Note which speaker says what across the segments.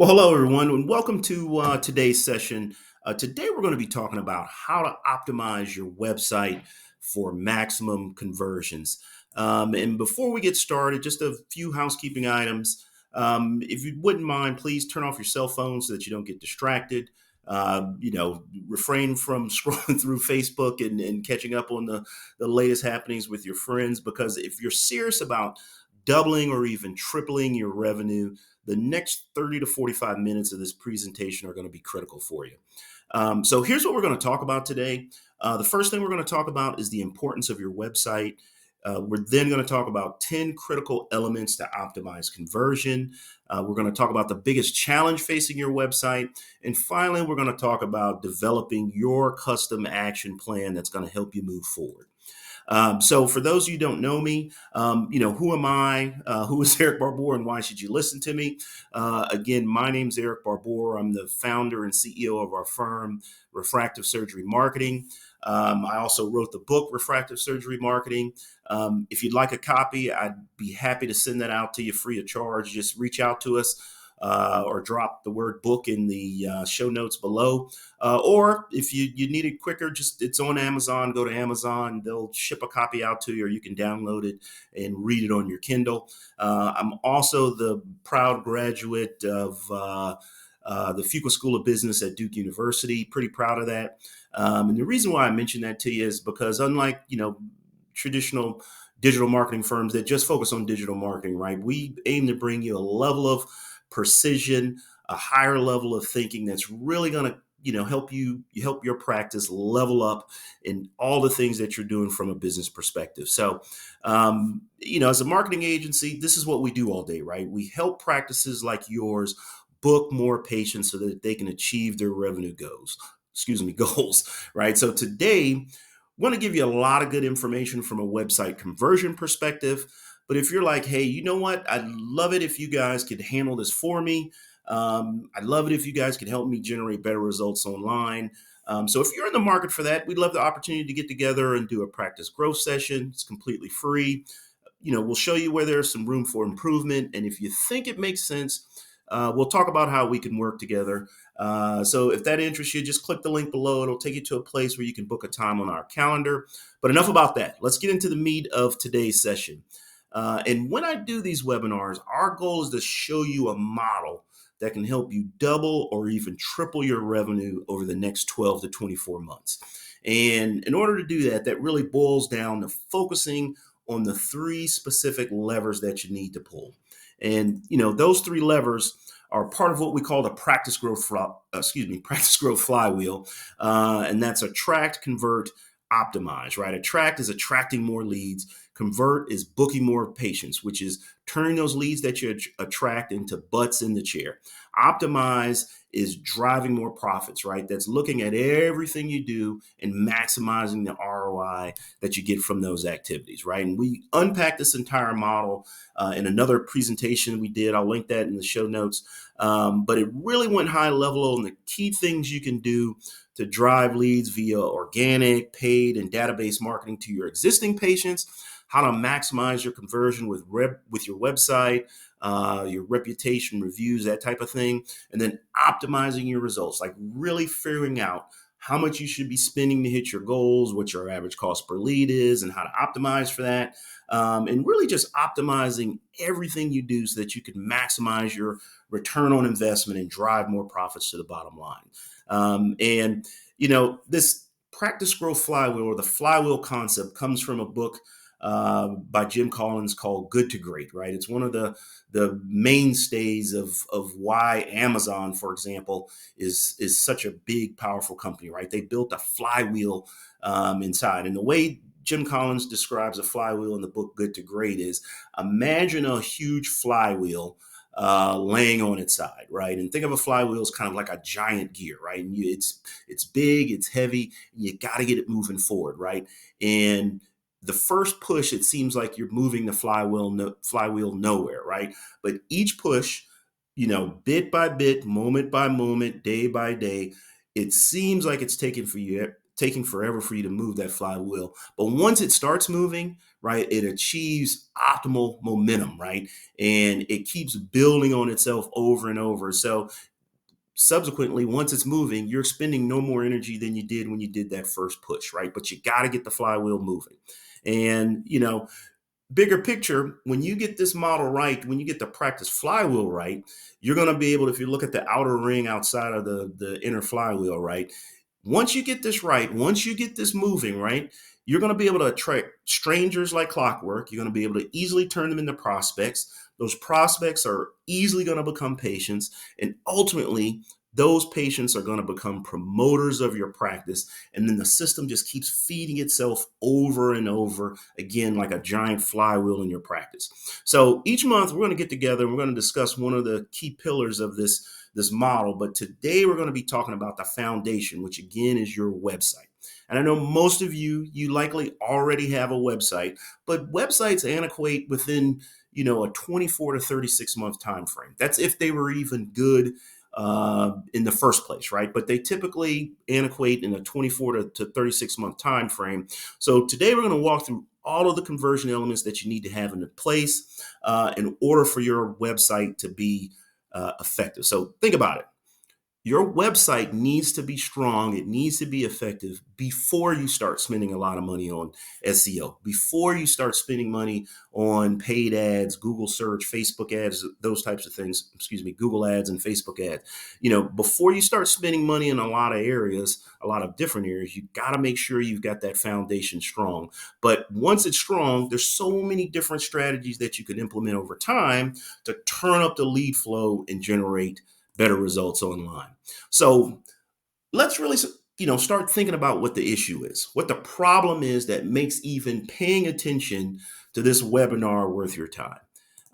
Speaker 1: Well, hello, everyone, and welcome to today's session. Today, we're going to be talking about how to optimize your website for maximum conversions. And before we get started, just a few housekeeping items. If you wouldn't mind, please turn off your cell phone so that you don't get distracted. Refrain from scrolling through Facebook and catching up on the latest happenings with your friends, because if you're serious about doubling or even tripling your revenue, the next 30 to 45 minutes of this presentation are going to be critical for you. So here's what we're going to talk about today. The first thing we're going to talk about is the importance of your website. We're then going to talk about 10 critical elements to optimize conversion. We're going to talk about the biggest challenge facing your website. And finally, we're going to talk about developing your custom action plan that's going to help you move forward. So for those of you who don't know me, who am I? Who is Eric Barbour, and why should you listen to me? Again, my name's Eric Barbour. I'm the founder and CEO of our firm, Refractive Surgery Marketing. I also wrote the book, Refractive Surgery Marketing. If you'd like a copy, I'd be happy to send that out to you free of charge. Just reach out to us. Or drop the word book in the show notes below. Or if you need it quicker, it's on Amazon. Go to Amazon. They'll ship a copy out to you, or you can download it and read it on your Kindle. I'm also the proud graduate of the Fuqua School of Business at Duke University. Pretty proud of that. And the reason why I mention that to you is because unlike, traditional digital marketing firms that just focus on digital marketing, right? We aim to bring you a level of precision, a higher level of thinking that's really going to help your practice level up in all the things that you're doing from a business perspective. So as a marketing agency, this is what we do all day, right? We help practices like yours book more patients so that they can achieve their revenue goals, right? So today, I'm going to give you a lot of good information from a website conversion perspective. But if you're like, hey, you know what? I'd love it if you guys could handle this for me. I'd love it if you guys could help me generate better results online. So if you're in the market for that, we'd love the opportunity to get together and do a practice growth session. It's completely free. We'll show you where there's some room for improvement. And if you think it makes sense, we'll talk about how we can work together. So if that interests you, just click the link below. It'll take you to a place where you can book a time on our calendar. But enough about that. Let's get into the meat of today's session. And when I do these webinars, our goal is to show you a model that can help you double or even triple your revenue over the next 12 to 24 months. And in order to do that, that really boils down to focusing on the three specific levers that you need to pull. And, those three levers are part of what we call the practice growth flywheel. And that's attract, convert, optimize, right? Attract is attracting more leads. Convert is booking more patients, which is turning those leads that you attract into butts in the chair. Optimize is driving more profits, right? That's looking at everything you do and maximizing the ROI that you get from those activities, right? And we unpack this entire model in another presentation we did. I'll link that in the show notes. But it really went high level on the key things you can do to drive leads via organic, paid, and database marketing to your existing patients, how to maximize your conversion with your website, your reputation, reviews, that type of thing, and then optimizing your results, like really figuring out how much you should be spending to hit your goals, what your average cost per lead is, and how to optimize for that, and really just optimizing everything you do so that you can maximize your return on investment and drive more profits to the bottom line. This practice growth flywheel, or the flywheel concept, comes from a book by Jim Collins called Good to Great, right? It's one of the mainstays of why Amazon, for example, is such a big, powerful company, right? They built a flywheel inside. And the way Jim Collins describes a flywheel in the book Good to Great is, imagine a huge flywheel laying on its side, right? And think of a flywheel as kind of like a giant gear, right? And it's big, it's heavy, you got to get it moving forward, right? And the first push, it seems like you're moving the flywheel nowhere, right? But each push, bit by bit, moment by moment, day by day, it seems like it's taking taking forever for you to move that flywheel. But once it starts moving, right, it achieves optimal momentum, right? And it keeps building on itself over and over. So subsequently, once it's moving, you're spending no more energy than you did when you did that first push, right? But you got to get the flywheel moving. And, bigger picture, when you get this model right, when you get the practice flywheel right, you're going to be able to, if you look at the outer ring outside of the inner flywheel, right? Once you get this right, once you get this moving, right, you're going to be able to attract strangers like clockwork. You're going to be able to easily turn them into prospects. Those prospects are easily going to become patients. And ultimately, those patients are going to become promoters of your practice. And then the system just keeps feeding itself over and over again, like a giant flywheel in your practice. So each month we're going to get together and we're going to discuss one of the key pillars of this model. But today we're going to be talking about the foundation, which again is your website. And I know most of you likely already have a website, but websites antiquate within, a 24 to 36 month time frame. That's if they were even good in the first place, right? But they typically antiquate in a 24 to 36 month time frame. So today we're going to walk through all of the conversion elements that you need to have in place in order for your website to be effective. So think about it. Your website needs to be strong. It needs to be effective before you start spending a lot of money on SEO, before you start spending money on paid ads, Google search, Facebook ads, those types of things, Google ads and Facebook ads. Before you start spending money in a lot of areas, a lot of different areas, you got to make sure you've got that foundation strong. But once it's strong, there's so many different strategies that you can implement over time to turn up the lead flow and generate better results online. So let's really, start thinking about what the issue is, what the problem is that makes even paying attention to this webinar worth your time.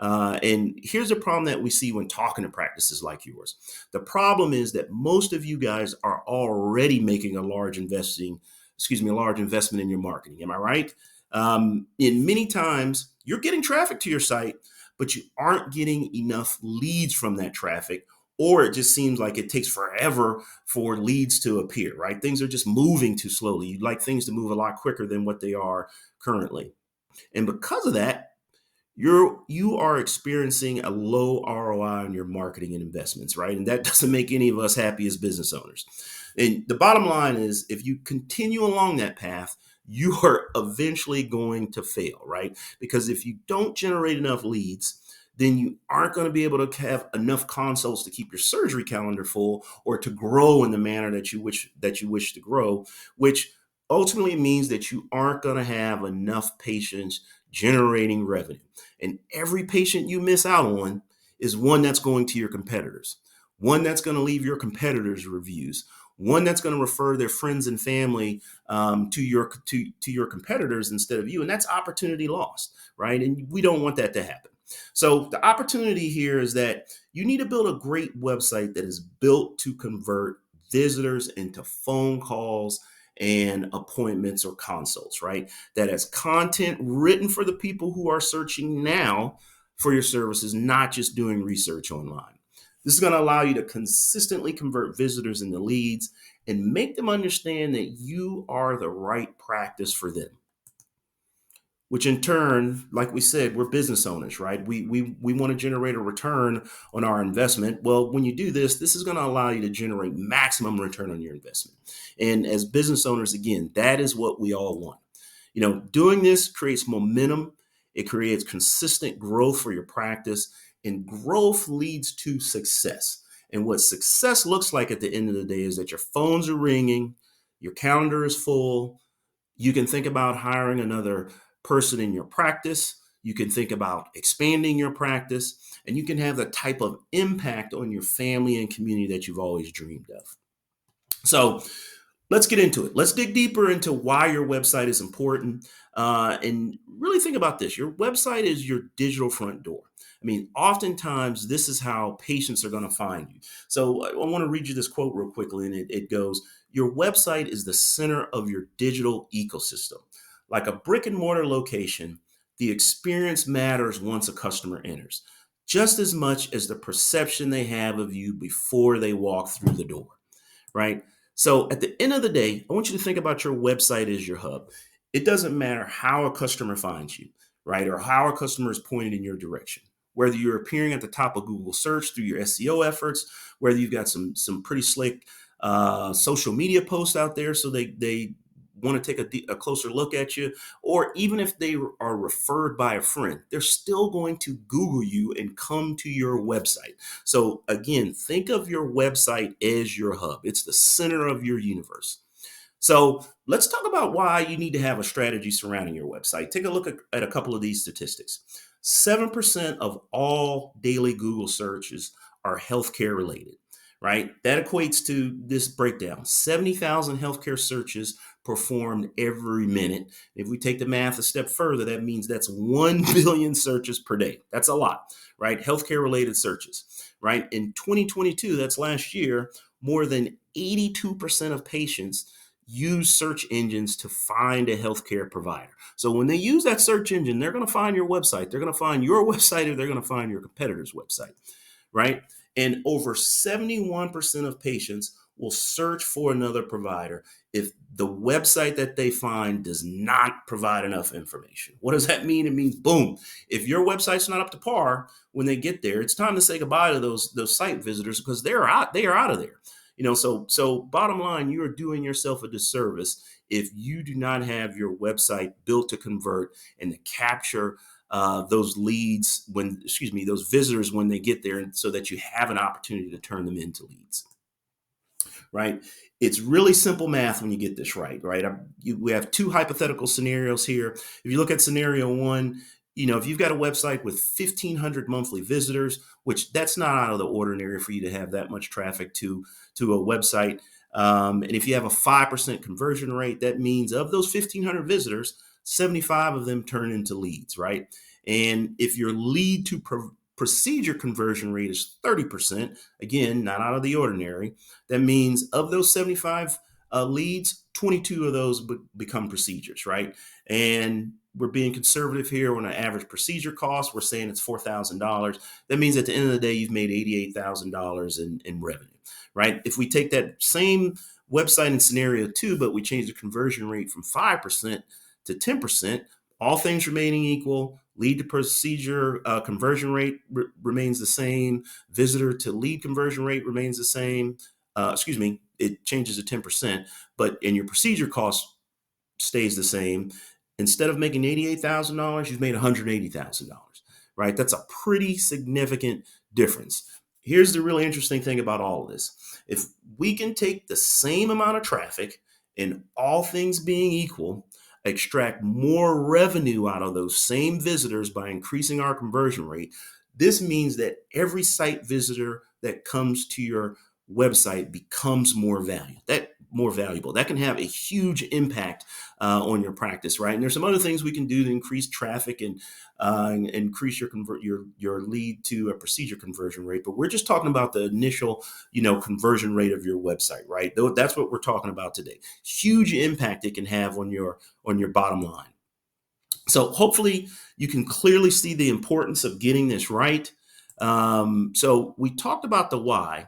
Speaker 1: And here's a problem that we see when talking to practices like yours. The problem is that most of you guys are already making a large investment in your marketing. Am I right? In many times, you're getting traffic to your site, but you aren't getting enough leads from that traffic, or it just seems like it takes forever for leads to appear, right? Things are just moving too slowly. You'd like things to move a lot quicker than what they are currently. And because of that, you are experiencing a low ROI on your marketing and investments, right? And that doesn't make any of us happy as business owners. And the bottom line is, if you continue along that path, you are eventually going to fail, right? Because if you don't generate enough leads, then you aren't going to be able to have enough consults to keep your surgery calendar full or to grow in the manner that you wish to grow, which ultimately means that you aren't going to have enough patients generating revenue. And every patient you miss out on is one that's going to your competitors, one that's going to leave your competitors' reviews, one that's going to refer their friends and family to your competitors instead of you. And that's opportunity lost, right? And we don't want that to happen. So the opportunity here is that you need to build a great website that is built to convert visitors into phone calls and appointments or consults, right? That has content written for the people who are searching now for your services, not just doing research online. This is going to allow you to consistently convert visitors into leads and make them understand that you are the right practice for them. Which in turn, like we said, we're business owners, right? We want to generate a return on our investment. Well, when you do this is going to allow you to generate maximum return on your investment. And as business owners, again, that is what we all want. Doing this creates momentum. It creates consistent growth for your practice, and growth leads to success. And what success looks like at the end of the day is that your phones are ringing, your calendar is full. You can think about hiring another person in your practice. You can think about expanding your practice, and you can have the type of impact on your family and community that you've always dreamed of. So let's get into it. Let's dig deeper into why your website is important, and really think about this. Your website is your digital front door. I mean, oftentimes this is how patients are going to find you. So I want to read you this quote real quickly, and it goes, "Your website is the center of your digital ecosystem. Like a brick and mortar location, the experience matters once a customer enters, just as much as the perception they have of you before they walk through the door," right? So at the end of the day, I want you to think about your website as your hub. It doesn't matter how a customer finds you, right? Or how a customer is pointed in your direction. Whether you're appearing at the top of Google search through your SEO efforts, whether you've got some pretty slick social media posts out there, so they want to take a closer look at you, or even if they are referred by a friend, they're still going to Google you and come to your website. So again, think of your website as your hub. It's the center of your universe. So let's talk about why you need to have a strategy surrounding your website. Take a look at a couple of these statistics. 7% of all daily Google searches are healthcare related, right? That equates to this breakdown: 70,000 healthcare searches performed every minute. If we take the math a step further, that means that's 1 billion searches per day. That's a lot, right? Healthcare related searches, right? In 2022, that's last year, more than 82% of patients use search engines to find a healthcare provider. So when they use that search engine, they're going to find your website. They're going to find your website, or they're going to find your competitor's website, right? And over 71% of patients will search for another provider if the website that they find does not provide enough information. What does that mean? It means, boom, if your website's not up to par when they get there, it's time to say goodbye to those site visitors, because they are out of there. So bottom line, you are doing yourself a disservice if you do not have your website built to convert and to capture those leads those visitors when they get there, and so that you have an opportunity to turn them into leads, right? It's really simple math when you get this right, right? We have two hypothetical scenarios here. If you look at scenario one, if you've got a website with 1,500 monthly visitors, which that's not out of the ordinary for you to have that much traffic to a website. And if you have a 5% conversion rate, that means of those 1,500 visitors, 75 of them turn into leads, right? And if your lead to procedure conversion rate is 30%, again, not out of the ordinary, that means of those 75 leads, 22 of those become procedures, right? And we're being conservative here on an average procedure cost. We're saying it's $4,000. That means at the end of the day, you've made $88,000 in revenue, right? If we take that same website in scenario two, but we change the conversion rate from 5% to 10%, all things remaining equal, lead to procedure conversion rate remains the same. Visitor to lead conversion rate remains the same. It changes to 10%, and your procedure cost stays the same. Instead of making $88,000, you've made $180,000, right? That's a pretty significant difference. Here's the really interesting thing about all of this. If we can take the same amount of traffic and all things being equal, extract more revenue out of those same visitors by increasing our conversion rate, this means that every site visitor that comes to your website becomes more valuable. That can have a huge impact on your practice, right? And there's some other things we can do to increase traffic and increase your lead to a procedure conversion rate. But we're just talking about the initial, conversion rate of your website, right? That's what we're talking about today. Huge impact it can have on your bottom line. So hopefully you can clearly see the importance of getting this right. So we talked about the why,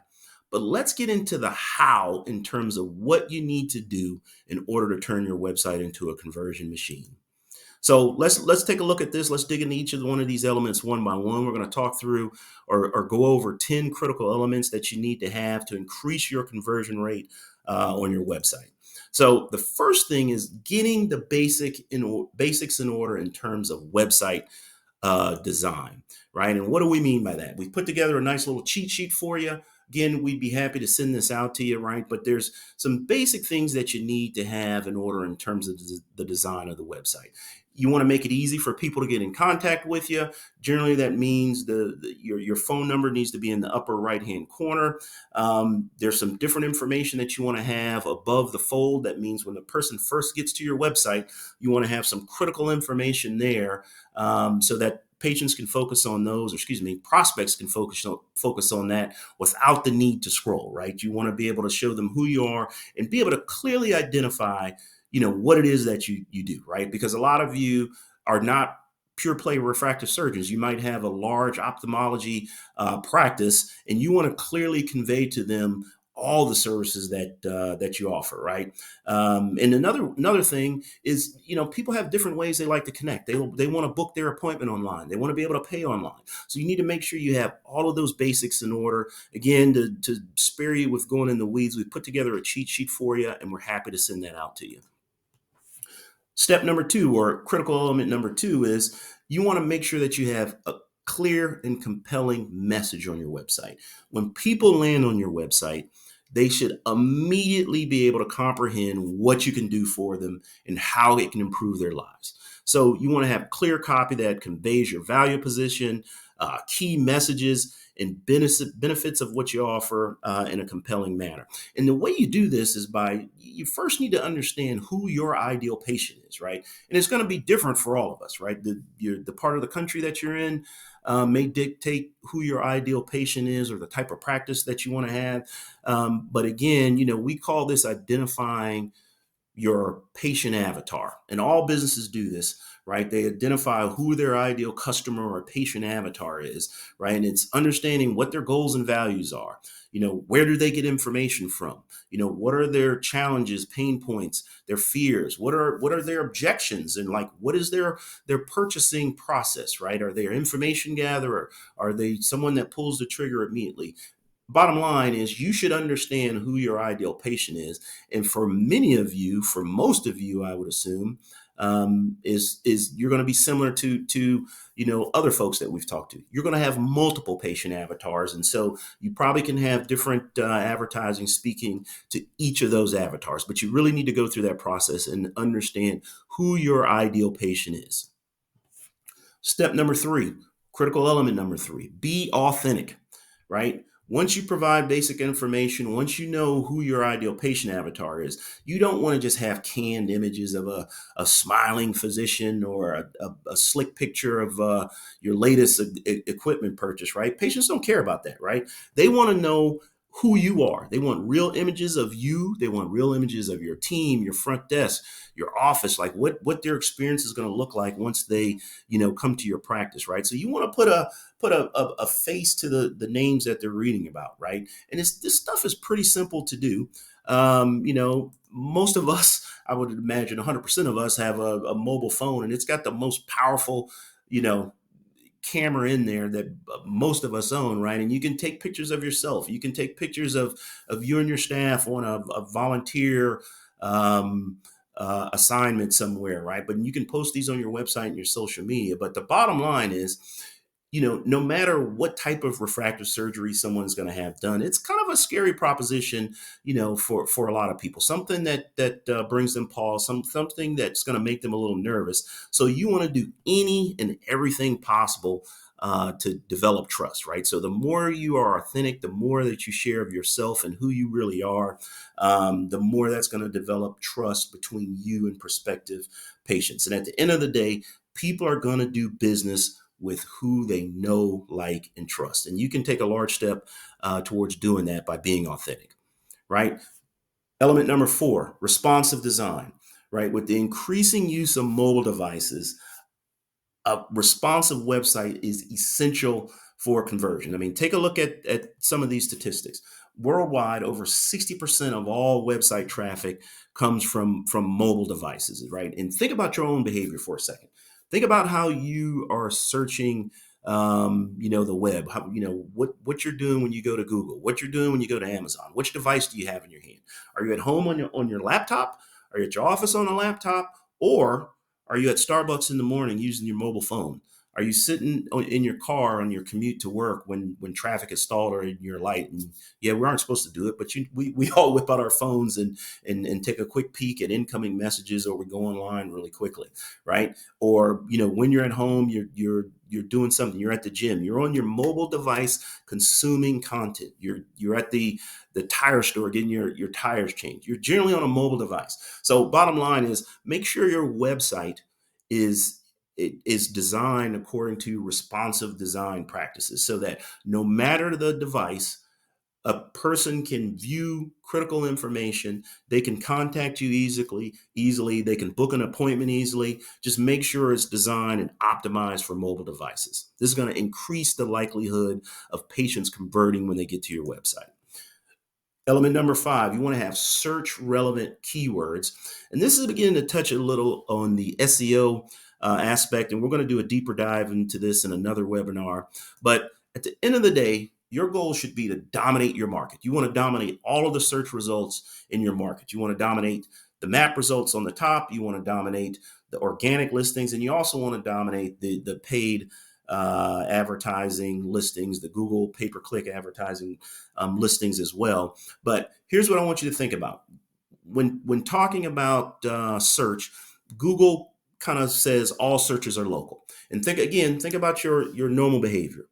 Speaker 1: but let's get into the how in terms of what you need to do in order to turn your website into a conversion machine. So let's take a look at this. Let's dig into each of one of these elements one by one. We're going to talk through or go over 10 critical elements that you need to have to increase your conversion rate on your website. So the first thing is getting the basics in order in terms of website design, right? And what do we mean by that? We've put together a nice little cheat sheet for you. Again, we'd be happy to send this out to you, right? But there's some basic things that you need to have in order in terms of the design of the website. You want to make it easy for people to get in contact with you. Generally, that means your phone number needs to be in the upper right-hand corner. There's some different information that you want to have above the fold. That means when the person first gets to your website, you want to have some critical information there so that patients can focus on those, prospects can focus on that without the need to scroll, right? You want to be able to show them who you are and be able to clearly identify, what it is that you do, right? Because a lot of you are not pure play refractive surgeons. You might have a large ophthalmology practice, and you want to clearly convey to them all the services that you offer, right? And another thing is, people have different ways they like to connect. They want to book their appointment online. They want to be able to pay online. So you need to make sure you have all of those basics in order. Again, to spare you with going in the weeds, we put together a cheat sheet for you, and we're happy to send that out to you. Step number two, or critical element number two, is you want to make sure that you have a clear and compelling message on your website. When people land on your website, they should immediately be able to comprehend what you can do for them and how it can improve their lives. So you want to have clear copy that conveys your value position, key messages, and benefits of what you offer in a compelling manner. And the way you do this is you first need to understand who your ideal patient is, right? And it's going to be different for all of us, right? The part of the country that you're in may dictate who your ideal patient is or the type of practice that you want to have. But again, we call this identifying your patient avatar. And all businesses do this, right? They identify who their ideal customer or patient avatar is, right? And it's understanding what their goals and values are. Where do they get information from? What are their challenges, pain points, their fears? What are their objections? And like, what is their purchasing process, right? Are they an information gatherer? Are they someone that pulls the trigger immediately? Bottom line is you should understand who your ideal patient is. And for many of you, for most of you, I would assume, is you're going to be similar to other folks that we've talked to. You're going to have multiple patient avatars, and so you probably can have different advertising speaking to each of those avatars. But you really need to go through that process and understand who your ideal patient is. Step number three, critical element number three, be authentic, right? Once you provide basic information, once you know who your ideal patient avatar is, you don't want to just have canned images of a smiling physician or a slick picture of your latest equipment purchase, right? Patients don't care about that, right? They want to know who you are. They want real images of you. They want real images of your team, your front desk, your office, like what their experience is going to look like once they, come to your practice, right? So you want to put a face to the names that they're reading about, right? And this stuff is pretty simple to do. Most of us, I would imagine 100% of us have a mobile phone, and it's got the most powerful, camera in there that most of us own, right? And you can take pictures of yourself. You can take pictures of you and your staff on a volunteer assignment somewhere, right? But you can post these on your website and your social media. But the bottom line is, no matter what type of refractive surgery someone's going to have done, it's kind of a scary proposition, for a lot of people. Something that brings them pause, something that's going to make them a little nervous. So you want to do any and everything possible to develop trust, right? So the more you are authentic, the more that you share of yourself and who you really are, the more that's going to develop trust between you and prospective patients. And at the end of the day, people are going to do business with who they know, like, and trust. And you can take a large step towards doing that by being authentic, right? Element number four, responsive design, right? With the increasing use of mobile devices, a responsive website is essential for conversion. I mean, take a look at some of these statistics. Worldwide, over 60% of all website traffic comes from mobile devices, right? And think about your own behavior for a second. Think about how you are searching, the web. How, what you're doing when you go to Google, what you're doing when you go to Amazon. Which device do you have in your hand? Are you at home on your laptop? Are you at your office on a laptop? Or are you at Starbucks in the morning using your mobile phone? Are you sitting in your car on your commute to work when traffic is stalled or in your light? And yeah, we aren't supposed to do it, but we all whip out our phones and take a quick peek at incoming messages, or we go online really quickly, right? Or when you're at home, you're doing something. You're at the gym. You're on your mobile device consuming content. You're at the tire store getting your tires changed. You're generally on a mobile device. So bottom line is, make sure your website is designed according to responsive design practices, so that no matter the device, a person can view critical information. They can contact you easily. They can book an appointment easily. Just make sure it's designed and optimized for mobile devices. This is going to increase the likelihood of patients converting when they get to your website. Element number 5, you want to have search relevant keywords. And this is beginning to touch a little on the SEO aspect. And we're going to do a deeper dive into this in another webinar. But at the end of the day, your goal should be to dominate your market. You want to dominate all of the search results in your market. You want to dominate the map results on the top. You want to dominate the organic listings. And you also want to dominate the paid advertising listings, the Google pay-per-click advertising listings as well. But here's what I want you to think about. When talking about search, Google kind of says all searches are local. And think about your normal behavior.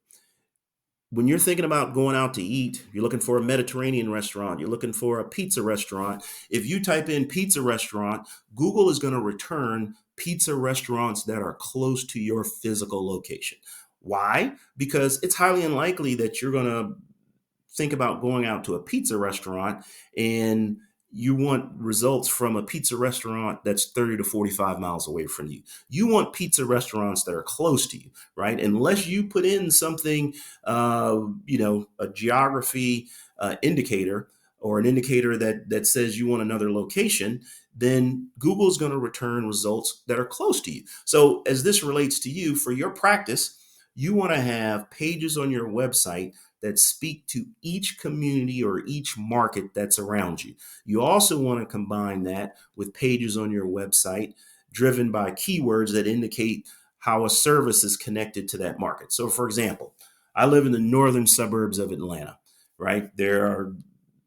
Speaker 1: When you're thinking about going out to eat, you're looking for a Mediterranean restaurant, you're looking for a pizza restaurant. If you type in pizza restaurant, Google is going to return pizza restaurants that are close to your physical location. Why? Because it's highly unlikely that you're going to think about going out to a pizza restaurant and you want results from a pizza restaurant that's 30 to 45 miles away from you. You want pizza restaurants that are close to you, right? Unless you put in something, a geography indicator or an indicator that says you want another location, then Google's going to return results that are close to you. So as this relates to you, for your practice, you want to have pages on your website that speak to each community or each market that's around you. You also want to combine that with pages on your website driven by keywords that indicate how a service is connected to that market. So for example, I live in the northern suburbs of Atlanta, right? There are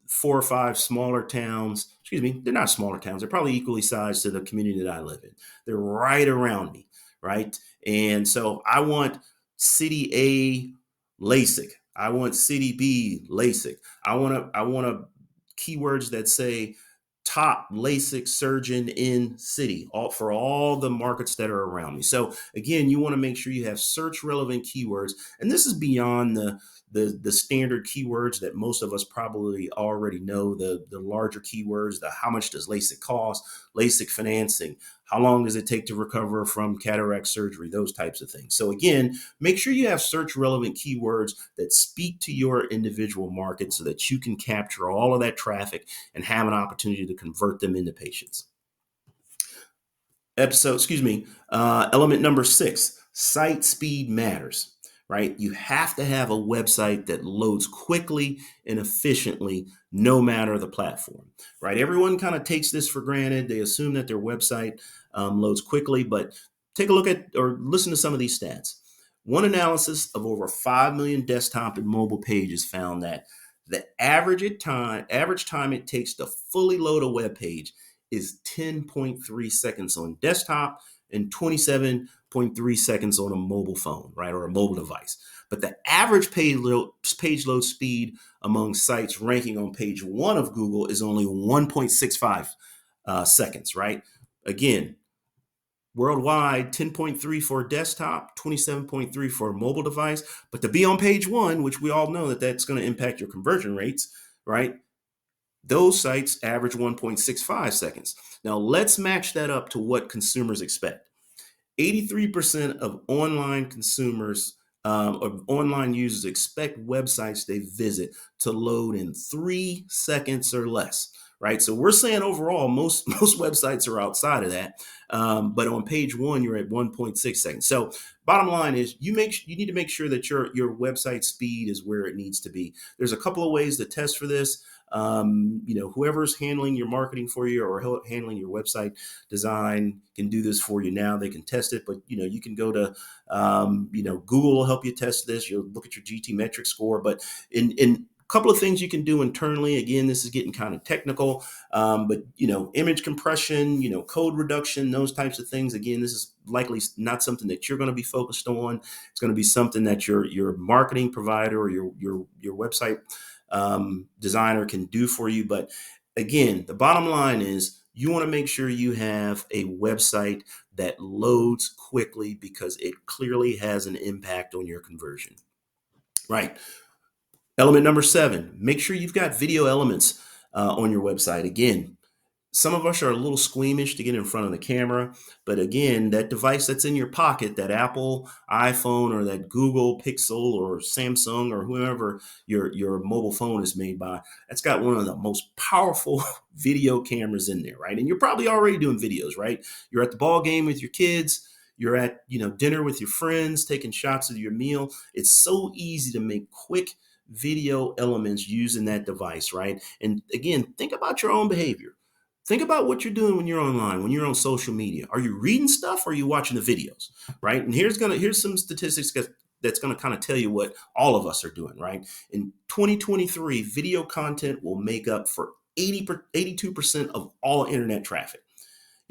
Speaker 1: 4 or 5 smaller towns. Excuse me, they're not smaller towns. They're probably equally sized to the community that I live in. They're right around me, right? And so I want city A LASIK. I want city B LASIK. I want keywords that say top LASIK surgeon in city, all for all the markets that are around me. So again, you want to make sure you have search relevant keywords, and this is beyond the standard keywords that most of us probably already know, the larger keywords, the how much does LASIK cost, LASIK financing, how long does it take to recover from cataract surgery, those types of things. So again, make sure you have search relevant keywords that speak to your individual market so that you can capture all of that traffic and have an opportunity to convert them into patients. Element number 6, site speed matters, right? You have to have a website that loads quickly and efficiently, no matter the platform, right? Everyone kind of takes this for granted. They assume that their website loads quickly, but take a look at or listen to some of these stats. One analysis of over 5 million desktop and mobile pages found that the average time it takes to fully load a web page is 10.3 seconds on desktop and 27.3 seconds on a mobile phone, right, or a mobile device. But the average page load speed among sites ranking on page 1 of Google is only 1.65 seconds, right? Again, worldwide, 10.3 for a desktop, 27.3 for a mobile device. But to be on page 1, which we all know that's going to impact your conversion rates, right? Those sites average 1.65 seconds. Now let's match that up to what consumers expect. 83% of online consumers or online users expect websites they visit to load in 3 seconds or less, right? So we're saying overall, most websites are outside of that. But on page 1, you're at 1.6 seconds. So bottom line is you need to make sure that your website speed is where it needs to be. There's a couple of ways to test for this. Whoever's handling your marketing for you or handling your website design can do this for you now. They can test it, but you can go to, Google will help you test this. You'll look at your GT metric score, but in a couple of things you can do internally. Again, this is getting kind of technical, but image compression, code reduction, those types of things. Again, this is likely not something that you're going to be focused on. It's going to be something that your marketing provider or your website designer can do for you. But again, the bottom line is you want to make sure you have a website that loads quickly because it clearly has an impact on your conversion, right? Element number 7, make sure you've got video elements on your website. Again, Some of us are a little squeamish to get in front of the camera, but again, that device that's in your pocket, that Apple iPhone or that Google Pixel or Samsung or whoever your mobile phone is made by, that's got one of the most powerful video cameras in there, right? And you're probably already doing videos, right? You're at the ball game with your kids, you're at, dinner with your friends, taking shots of your meal. It's so easy to make quick video elements using that device, right? And again, think about your own behavior. Think about what you're doing when you're online, when you're on social media. Are you reading stuff or are you watching the videos? Right. And here's some statistics that's gonna kind of tell you what all of us are doing, right? In 2023, video content will make up for 82% of all internet traffic.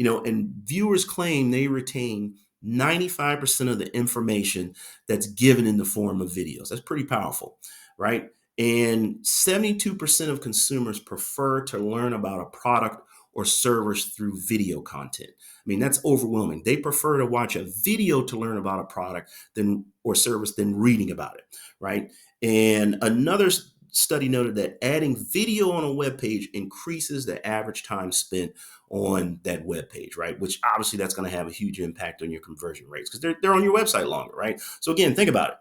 Speaker 1: And viewers claim they retain 95% of the information that's given in the form of videos. That's pretty powerful, right? And 72% of consumers prefer to learn about a product or service through video content. I mean, that's overwhelming. They prefer to watch a video to learn about a product than or service than reading about it, right? And another study noted that adding video on a web page increases the average time spent on that web page, right? Which obviously that's going to have a huge impact on your conversion rates because they're on your website longer, right? So again, think about it.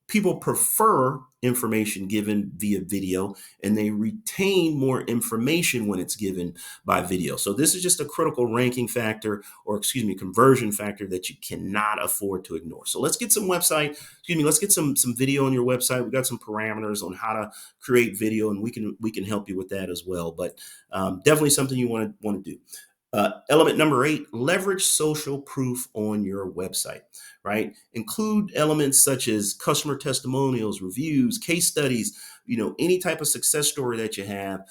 Speaker 1: People prefer information given via video and they retain more information when it's given by video. So this is just a critical ranking factor, or excuse me, conversion factor that you cannot afford to ignore. So let's get let's get some video on your website. We got some parameters on how to create video and we can help you with that as well. But definitely something you want to do. Element number 8, leverage social proof on your website, right? Include elements such as customer testimonials, reviews, case studies, any type of success story that you have.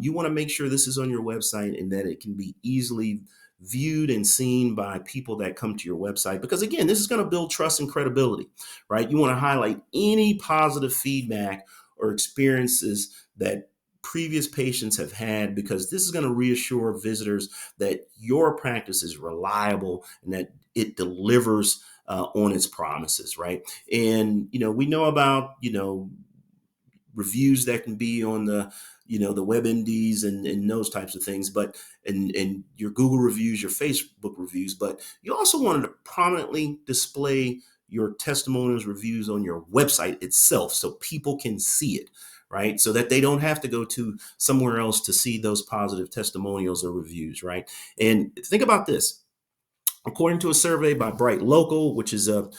Speaker 1: You want to make sure this is on your website and that it can be easily viewed and seen by people that come to your website. Because again, this is going to build trust and credibility, right? You want to highlight any positive feedback or experiences that previous patients have had, because this is going to reassure visitors that your practice is reliable and that it delivers on its promises, right? And we know about reviews that can be on the WebMDs and those types of things, but and your Google reviews, your Facebook reviews, but you also wanted to prominently display your testimonials, reviews on your website itself so people can see it, right? So that they don't have to go to somewhere else to see those positive testimonials or reviews, right? And think about this. According to a survey by Bright Local, which is a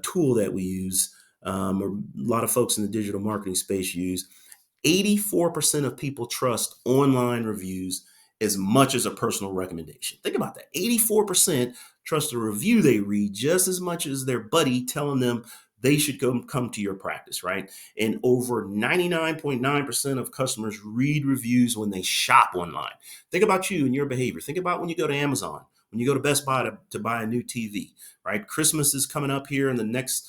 Speaker 1: tool that we use, or a lot of folks in the digital marketing space use, 84% of people trust online reviews as much as a personal recommendation. Think about that. 84% trust a review they read just as much as their buddy telling them they should come to your practice, right? And over 99.9% of customers read reviews when they shop online. Think about you and your behavior. Think about when you go to Amazon, when you go to Best Buy to buy a new TV, right? Christmas is coming up here in the next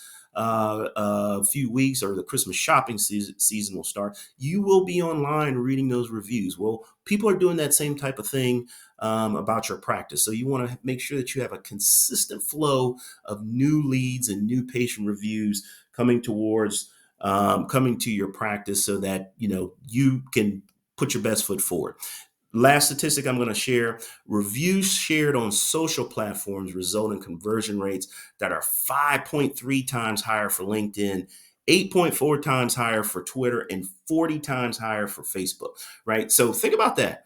Speaker 1: few weeks, or the Christmas shopping season will start. You will be online reading those reviews. Well, people are doing that same type of thing about your practice. So you want to make sure that you have a consistent flow of new leads and new patient reviews coming to your practice, so that you can put your best foot forward. Last statistic I'm going to share: reviews shared on social platforms result in conversion rates that are 5.3 times higher for LinkedIn, 8.4 times higher for Twitter, and 40 times higher for Facebook, right? So think about that.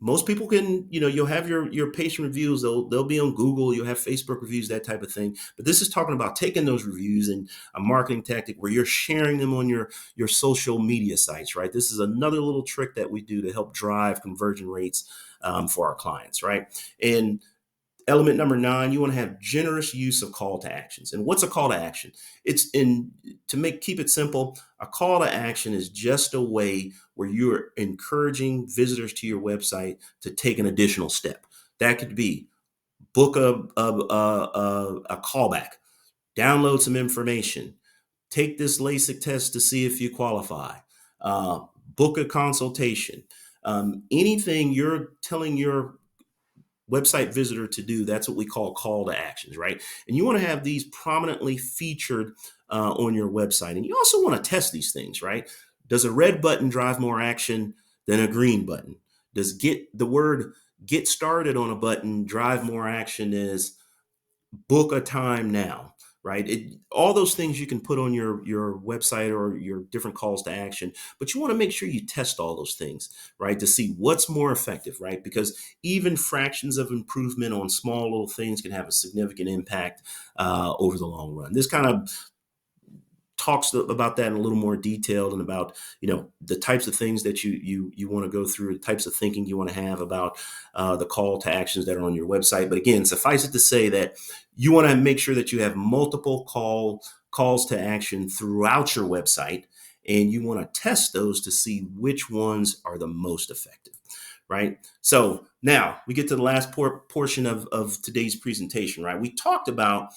Speaker 1: Most people can, you'll have your patient reviews, they'll be on Google, you'll have Facebook reviews, that type of thing. But this is talking about taking those reviews and a marketing tactic where you're sharing them on your social media sites, right? This is another little trick that we do to help drive conversion rates for our clients, right? And element number 9, you want to have generous use of call to actions. And what's a call to action? Keep it simple, a call to action is just a way where you're encouraging visitors to your website to take an additional step. That could be book a callback, download some information, take this LASIK test to see if you qualify, book a consultation. Anything you're telling your website visitor to do, that's what we call to actions, right? And you want to have these prominently featured on your website. And you also want to test these things, right? Does a red button drive more action than a green button? Does get the word get started on a button drive more action as book a time now, right? All those things you can put on your website or your different calls to action, but you want to make sure you test all those things, right, to see what's more effective, right? Because even fractions of improvement on small little things can have a significant impact over the long run. This kind of talks about that in a little more detail, and about the types of things that you want to go through, the types of thinking you want to have about the call to actions that are on your website. But again, suffice it to say that you want to make sure that you have multiple calls to action throughout your website, and you want to test those to see which ones are the most effective, right? So now we get to the last portion of today's presentation, right? We talked about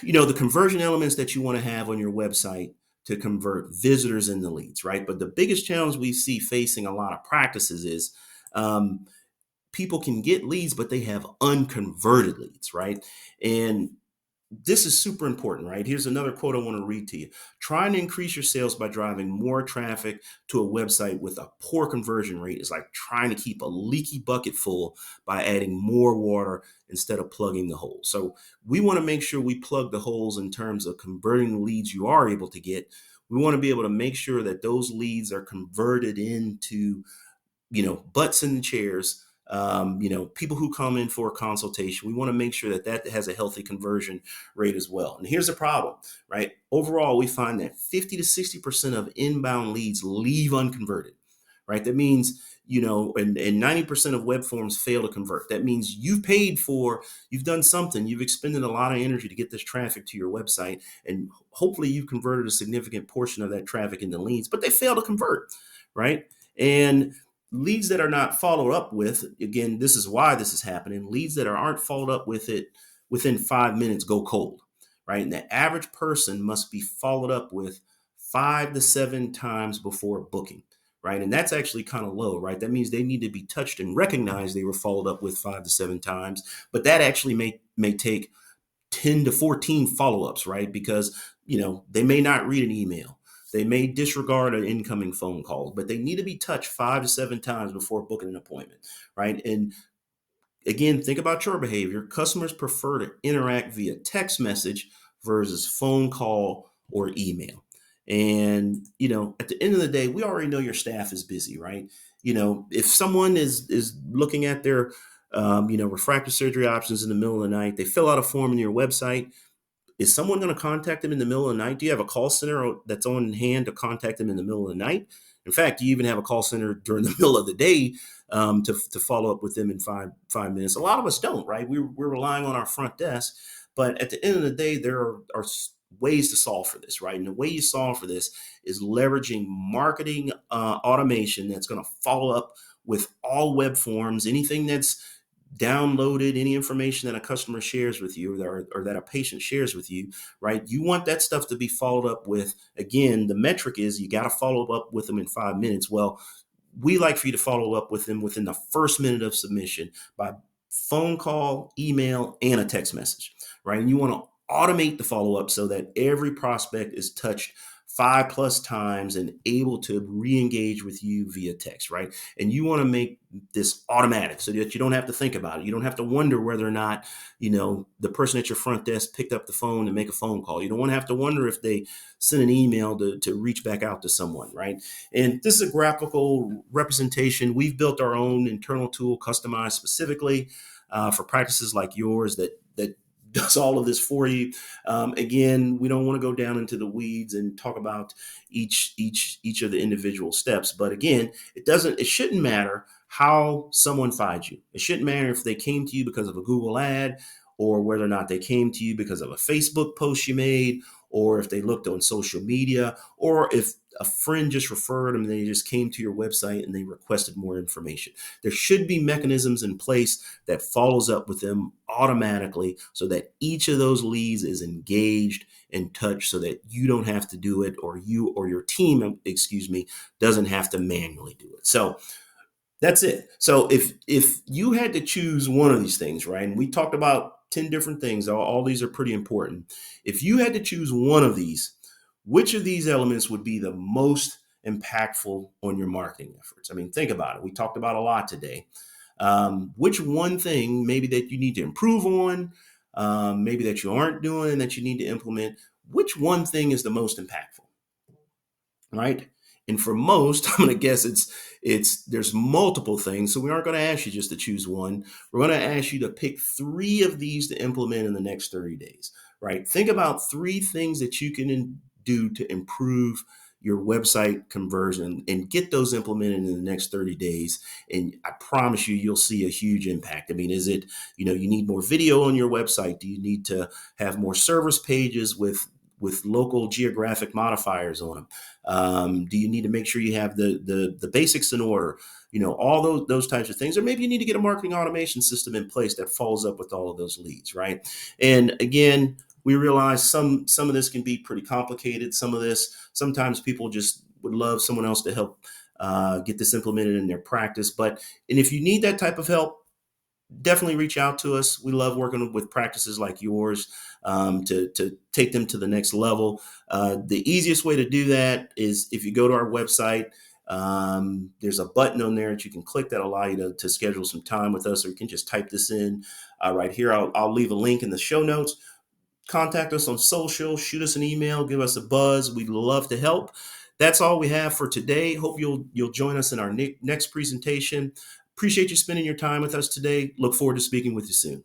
Speaker 1: the conversion elements that you want to have on your website to convert visitors into leads, right? But the biggest challenge we see facing a lot of practices is people can get leads, but they have unconverted leads, right? And this is super important, right? Here's another quote I want to read to you. Trying to increase your sales by driving more traffic to a website with a poor conversion rate is like trying to keep a leaky bucket full by adding more water instead of plugging the holes. So we want to make sure we plug the holes in terms of converting the leads you are able to get. We want to be able to make sure that those leads are converted into butts in the chairs, people who come in for a consultation. We want to make sure that that has a healthy conversion rate as well. And here's the problem, right? Overall, we find that 50 to 60% of inbound leads leave unconverted, right? That means, and 90% of web forms fail to convert. That means you've done something, you've expended a lot of energy to get this traffic to your website, and hopefully you've converted a significant portion of that traffic into leads, but they fail to convert, right? And leads that are not followed up with, again, this is why this is happening. Leads that aren't followed up with it within 5 minutes go cold, right? And the average person must be followed up with 5 to 7 times before booking, right? And that's actually kind of low, right? That means they need to be touched and recognized they were followed up with 5 to 7 times, but that actually may take 10 to 14 follow-ups, right? Because, they may not read an email. They may disregard an incoming phone call, but they need to be touched 5 to 7 times before booking an appointment, right? And again, think about your behavior. Customers prefer to interact via text message versus phone call or email. And, at the end of the day, we already know your staff is busy, right? If someone is looking at their, refractive surgery options in the middle of the night, they fill out a form on your website. Is someone going to contact them in the middle of the night? Do you have a call center that's on hand to contact them in the middle of the night? In fact, do you even have a call center during the middle of the day to follow up with them in 5 minutes? A lot of us don't, right? We're relying on our front desk. But at the end of the day, there are ways to solve for this, right? And the way you solve for this is leveraging marketing automation that's going to follow up with all web forms, anything that's downloaded, any information that a customer shares with you, or that a patient shares with you, right? You want that stuff to be followed up with. Again, the metric is you got to follow up with them in 5 minutes. Well, we like for you to follow up with them within the first minute of submission by phone call, email, and a text message, right? And you want to automate the follow up so that every prospect is touched 5+ times and able to re-engage with you via text, right? And you want to make this automatic so that you don't have to think about it. You don't have to wonder whether or not, the person at your front desk picked up the phone and make a phone call. You don't want to have to wonder if they sent an email to reach back out to someone, right? And this is a graphical representation. We've built our own internal tool customized specifically for practices like yours that does all of this for you. Again, we don't want to go down into the weeds and talk about each of the individual steps. But again, it shouldn't matter how someone finds you. It shouldn't matter if they came to you because of a Google ad, or whether or not they came to you because of a Facebook post you made, or if they looked on social media, or if a friend just referred them and they just came to your website and they requested more information. There should be mechanisms in place that follows up with them automatically so that each of those leads is engaged and touched, so that you don't have to do it, or you or your team, doesn't have to manually do it. So that's it. So if you had to choose one of these things, right? And we talked about 10 different things. All these are pretty important. If you had to choose one of these, which of these elements would be the most impactful on your marketing efforts? I mean, think about it. We talked about a lot today. Which one thing maybe that you need to improve on, maybe that you aren't doing that you need to implement? Which one thing is the most impactful? Right? And for most, I'm going to guess it's there's multiple things. So we aren't going to ask you just to choose one. We're going to ask you to pick three of these to implement in the next 30 days. Right? Think about three things that you can do to improve your website conversion and get those implemented in the next 30 days. And I promise you, you'll see a huge impact. I mean, is it, you need more video on your website? Do you need to have more service pages with local geographic modifiers on them? Do you need to make sure you have the basics in order? All those types of things. Or maybe you need to get a marketing automation system in place that follows up with all of those leads, right? And again, we realize some of this can be pretty complicated. Sometimes people just would love someone else to help get this implemented in their practice. And if you need that type of help, definitely reach out to us. We love working with practices like yours to take them to the next level. The easiest way to do that is if you go to our website. There's a button on there that you can click that allow you to schedule some time with us, or you can just type this in right here. I'll leave a link in the show notes. Contact us on social, shoot us an email, give us a buzz. We'd love to help. That's all we have for today. Hope you'll join us in our next presentation. Appreciate you spending your time with us today. Look forward to speaking with you soon.